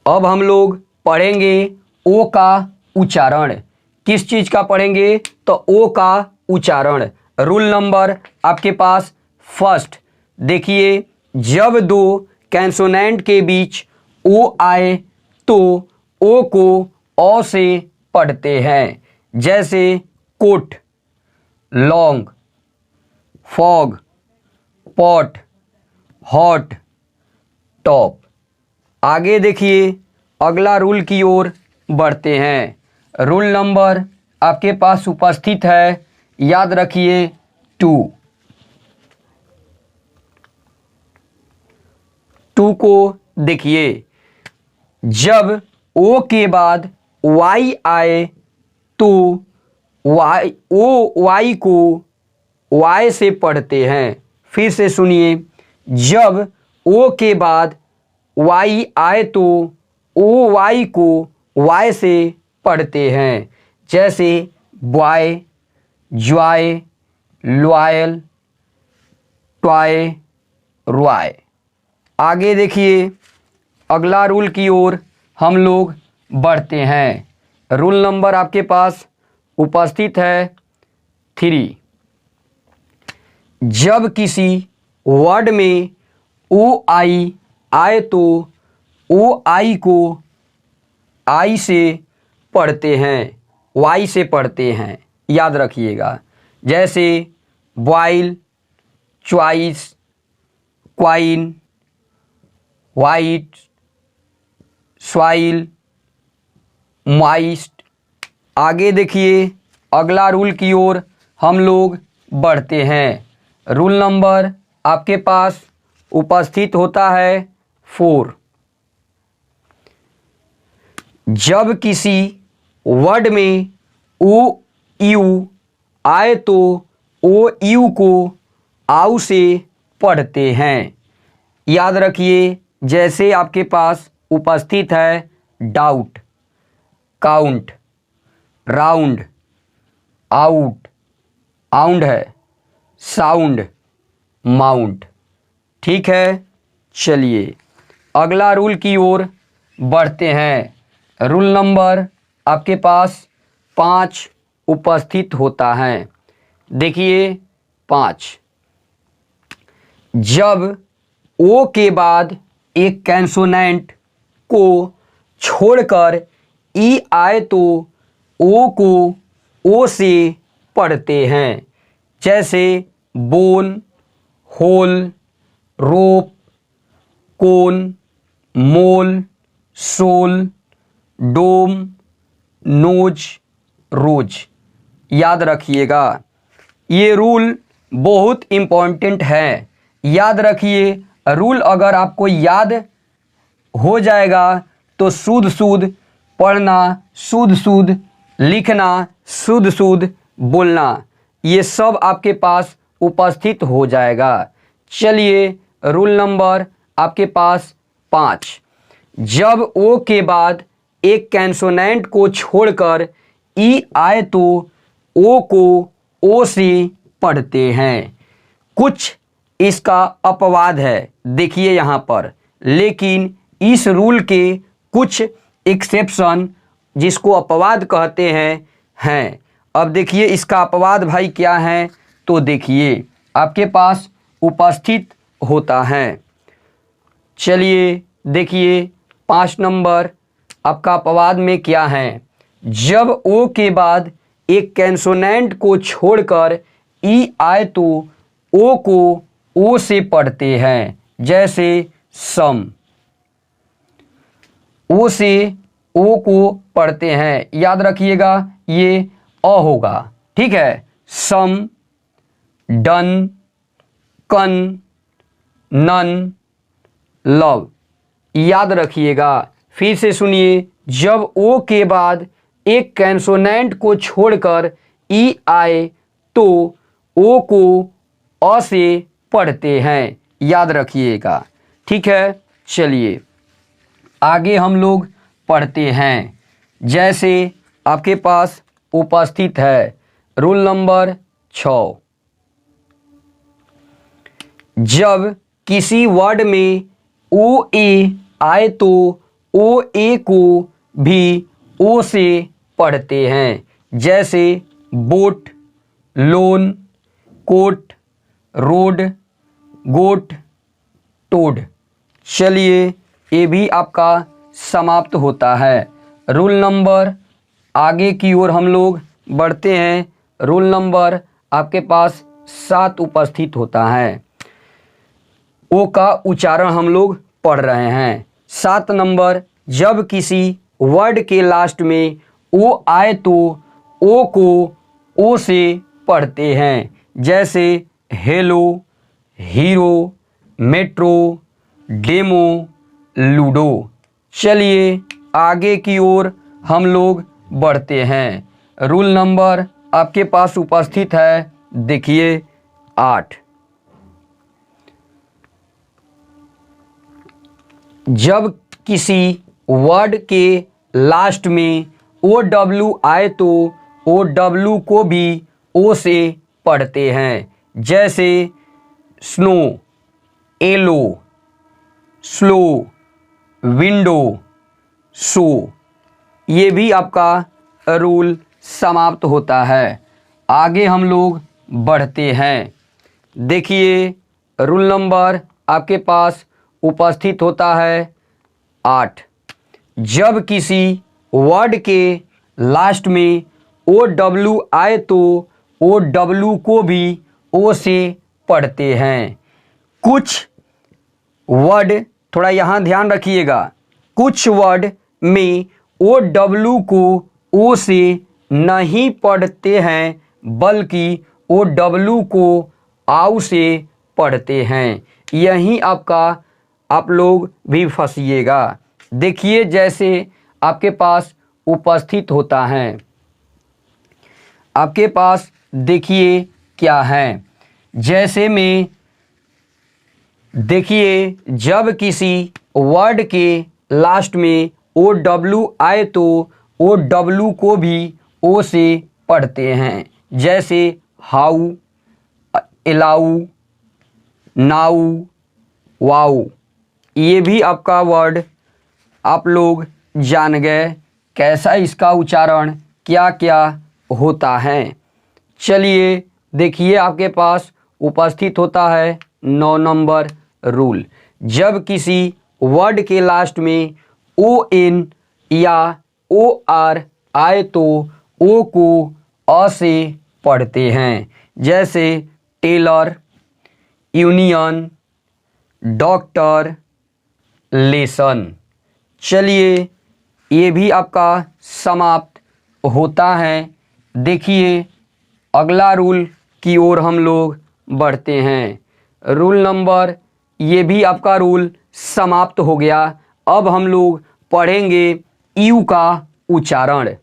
अब हम लोग पढ़ेंगे ओ का उच्चारण। किस चीज का पढ़ेंगे? तो ओ का उच्चारण। रूल नंबर आपके पास फर्स्ट, देखिए, जब दो कैंसोनेंट के बीच ओ आए तो ओ को औ से पढ़ते हैं। जैसे coat, long, fog, pot, hot, top. आगे देखिए, अगला रूल की ओर बढ़ते हैं। रूल नंबर आपके पास उपस्थित है, याद रखिए 2 को देखिए, जब ओ के बाद वाई आए तो वाई को वाई से पढ़ते हैं। फिर से सुनिए, जब ओ के बाद वाई आए तो ओ वाई को वाई से पढ़ते हैं। जैसे बॉय, ज्वाय, लॉयल, टॉय, रॉय। आगे देखिए, अगला रूल की ओर हम लोग बढ़ते हैं। रूल नंबर आपके पास उपस्थित है 3। जब किसी वर्ड में ओ आई आए तो ओ आई को आई से पढ़ते हैं, वाई से पढ़ते हैं, याद रखिएगा। जैसे boil, choice, coin, white, soil, moist. आगे देखिए, अगला रूल की ओर हम लोग बढ़ते हैं। रूल नंबर आपके पास उपस्थित होता है 4। जब किसी वर्ड में ओ यू आए तो ओ यू को आउ से पढ़ते हैं, याद रखिए। जैसे आपके पास उपस्थित है डाउट, काउंट, राउंड, आउट, आउंड है, साउंड, माउंट। ठीक है, चलिए अगला रूल की ओर बढ़ते हैं। रूल नंबर आपके पास 5 उपस्थित होता है। देखिए 5, जब ओ के बाद एक कैंसोनेंट को छोड़कर ई आए तो ओ को ओ से पढ़ते हैं। जैसे बोन, होल, रोप, कोन, मोल, सोल, डोम, नोज, रोज। याद रखिएगा, ये रूल बहुत इम्पॉर्टेंट है। याद रखिए, रूल अगर आपको याद हो जाएगा तो शुद्ध शुद्ध पढ़ना, शुद्ध शुद्ध लिखना, शुद्ध शुद्ध बोलना, ये सब आपके पास उपस्थित हो जाएगा। चलिए रूल नंबर आपके पास 5, जब ओ के बाद एक कैंसोनेंट को छोड़कर ई आए तो ओ को ओ से पढ़ते हैं। कुछ इसका अपवाद है, देखिए यहाँ पर, लेकिन इस रूल के कुछ एक्सेप्शन, जिसको अपवाद कहते हैं। अब देखिए इसका अपवाद भाई क्या है, तो देखिए आपके पास उपस्थित होता है। चलिए देखिए 5 नंबर आपका अपवाद में क्या है। जब ओ के बाद एक कैंसोनेंट को छोड़कर ई आए तो ओ को ओ से पढ़ते हैं। जैसे सम, ओ से ओ को पढ़ते हैं, याद रखिएगा ये अ होगा। ठीक है, सम, डन, कन, नन, लव, याद रखिएगा। फिर से सुनिए, जब ओ के बाद एक कैंसोनेंट को छोड़कर ई आए तो ओ को अ से पढ़ते हैं, याद रखिएगा। ठीक है, चलिए आगे हम लोग पढ़ते हैं। जैसे आपके पास उपस्थित है रूल नंबर 6, जब किसी वर्ड में ओ ए आए तो ओ ए को भी ओ से पढ़ते हैं, जैसे बोट, लोन, कोट, रोड, गोट, टोड। चलिए ये भी आपका समाप्त होता है। रूल नंबर आगे की ओर हम लोग बढ़ते हैं। रूल नंबर आपके पास 7 उपस्थित होता है। ओ का उच्चारण हम लोग पढ़ रहे हैं। 7 नंबर, जब किसी वर्ड के लास्ट में ओ आए तो ओ को ओ से पढ़ते हैं, जैसे hello, hero, metro, demo, ludo. चलिए आगे की ओर हम लोग बढ़ते हैं। रूल नंबर आपके पास उपस्थित है, देखिए 8। जब किसी वर्ड के लास्ट में ओ डब्ल्यू आए तो ओ डब्ल्यू को भी ओ से पढ़ते हैं, जैसे snow, yellow, slow, window, show. ये भी आपका रूल समाप्त होता है। आगे हम लोग बढ़ते हैं। देखिए रूल नंबर आपके पास उपस्थित होता है 8। जब किसी वर्ड के लास्ट में ओ डब्ल्यू आए तो ओ डब्ल्यू को भी ओ से पढ़ते हैं। कुछ वर्ड, थोड़ा यहाँ ध्यान रखिएगा, कुछ वर्ड में ओ डब्ल्यू को ओ से नहीं पढ़ते हैं, बल्कि ओ डब्ल्यू को आउ से पढ़ते हैं। यहीं आपका आप लोग भी फंसिएगा। देखिए जैसे आपके पास उपस्थित होता है, आपके पास देखिए क्या है। जैसे में देखिए जब किसी वर्ड के लास्ट में ओ डब्ल्यू आए तो ओ डब्ल्यू को भी ओ से पढ़ते हैं, जैसे हाउ, एलाऊ, नाउ, वाउ। ये भी आपका वर्ड आप लोग जान गए कैसा इसका उच्चारण क्या क्या होता है। चलिए देखिए आपके पास उपस्थित होता है 9 नंबर रूल। जब किसी वर्ड के लास्ट में ओ एन या ओ आर आए तो ओ को अ से पढ़ते हैं, जैसे टेलर, यूनियन, डॉक्टर, लेसन। चलिए ये भी आपका समाप्त होता है। देखिए अगला रूल की ओर हम लोग बढ़ते हैं। रूल नंबर ये भी आपका रूल समाप्त हो गया। अब हम लोग पढ़ेंगे यू का उच्चारण।